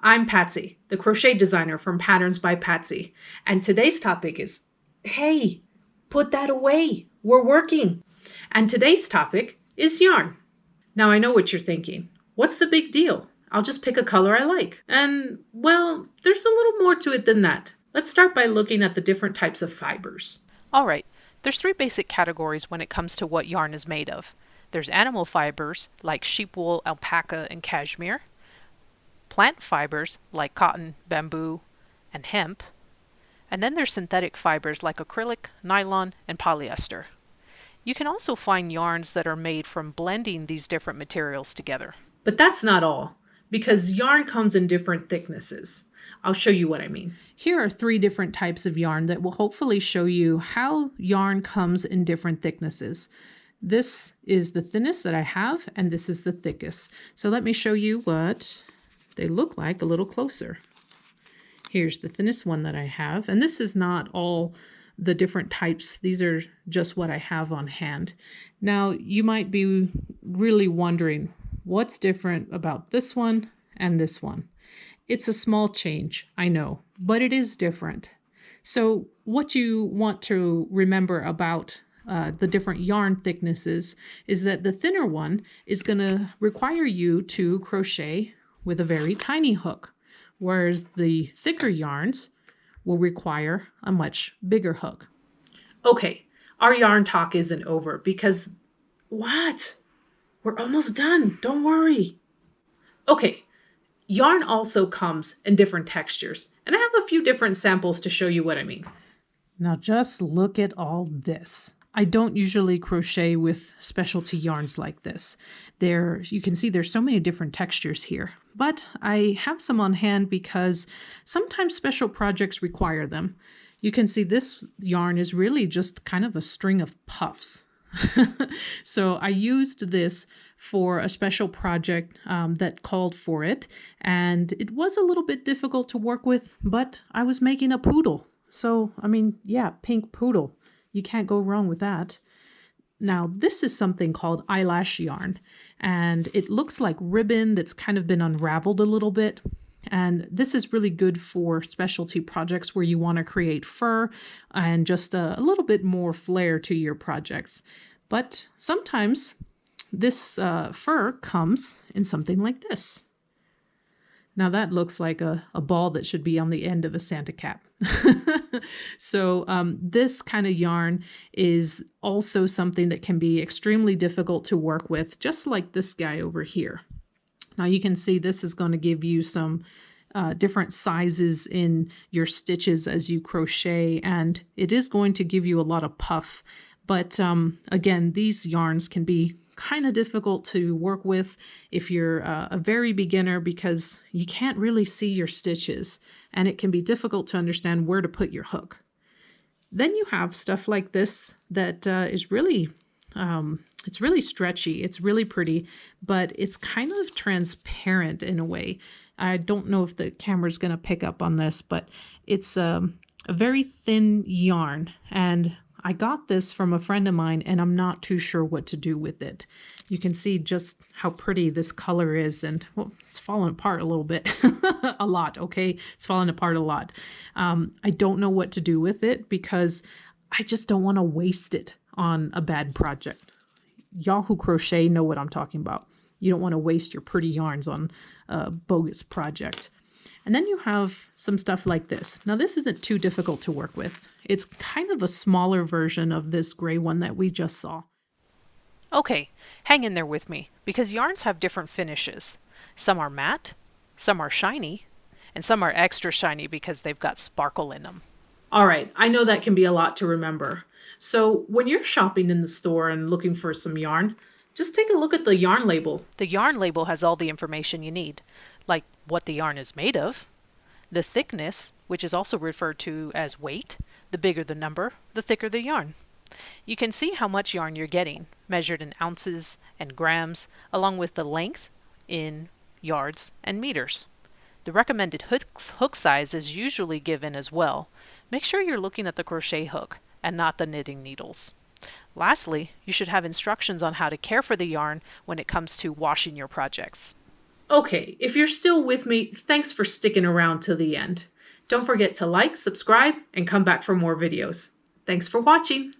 I'm Patsy, the crochet designer from Patterns by Patsy, and today's topic is, hey, put that away, we're working. And today's topic is yarn. Now I know what you're thinking. What's the big deal? I'll just pick a color I like. And, well, there's a little more to it than that. Let's start by looking at the different types of fibers. All right, there's three basic categories when it comes to what yarn is made of. There's animal fibers like sheep wool, alpaca, and cashmere. Plant fibers like cotton, bamboo, and hemp. And then there's synthetic fibers like acrylic, nylon, and polyester. You can also find yarns that are made from blending these different materials together. But that's not all, because yarn comes in different thicknesses. I'll show you what I mean. Here are 3 different types of yarn that will hopefully show you how yarn comes in different thicknesses. This is the thinnest that I have, and this is the thickest. So let me show you what they look like a little closer. Here's the thinnest one that I have, and this is not all the different types. These are just what I have on hand. Now, you might be really wondering what's different about this one and this one. It's a small change, I know, but it is different. So what you want to remember about the different yarn thicknesses is that the thinner one is going to require you to crochet with a very tiny hook, whereas the thicker yarns will require a much bigger hook. Okay, our yarn talk isn't over because what? We're almost done. Don't worry. Okay, yarn also comes in different textures, and I have a few different samples to show you what I mean. Now just look at all this. I don't usually crochet with specialty yarns like this. You can see there's so many different textures here, but I have some on hand because sometimes special projects require them. You can see this yarn is really just kind of a string of puffs. So I used this for a special project that called for it, and it was a little bit difficult to work with, but I was making a poodle. So, I mean, yeah, pink poodle. You can't go wrong with that. Now, this is something called eyelash yarn, and it looks like ribbon that's kind of been unraveled a little bit. And this is really good for specialty projects where you want to create fur and just a little bit more flair to your projects. But sometimes this fur comes in something like this. Now that looks like a ball that should be on the end of a Santa cap. So this kind of yarn is also something that can be extremely difficult to work with, just like this guy over here. Now you can see this is going to give you some different sizes in your stitches as you crochet, and it is going to give you a lot of puff. But again, these yarns can be kind of difficult to work with if you're a very beginner because you can't really see your stitches and it can be difficult to understand where to put your hook. Then you have stuff like this that is really, it's really stretchy, it's really pretty, but it's kind of transparent in a way. I don't know if the camera's going to pick up on this, but it's a very thin yarn, and I got this from a friend of mine, and I'm not too sure what to do with it. You can see just how pretty this color is, and well, it's falling apart a little bit. A lot, okay? It's falling apart a lot. I don't know what to do with it because I just don't want to waste it on a bad project. Y'all who crochet know what I'm talking about. You don't want to waste your pretty yarns on a bogus project. And then you have some stuff like this. Now this isn't too difficult to work with. It's kind of a smaller version of this gray one that we just saw. Okay, hang in there with me, because yarns have different finishes. Some are matte, some are shiny, and some are extra shiny because they've got sparkle in them. All right, I know that can be a lot to remember. So when you're shopping in the store and looking for some yarn, just take a look at the yarn label. The yarn label has all the information you need, like what the yarn is made of, the thickness, which is also referred to as weight. The bigger the number, the thicker the yarn. You can see how much yarn you're getting, measured in ounces and grams, along with the length in yards and meters. The recommended hook size is usually given as well. Make sure you're looking at the crochet hook and not the knitting needles. Lastly, you should have instructions on how to care for the yarn when it comes to washing your projects. Okay, if you're still with me, thanks for sticking around to the end. Don't forget to like, subscribe, and come back for more videos. Thanks for watching.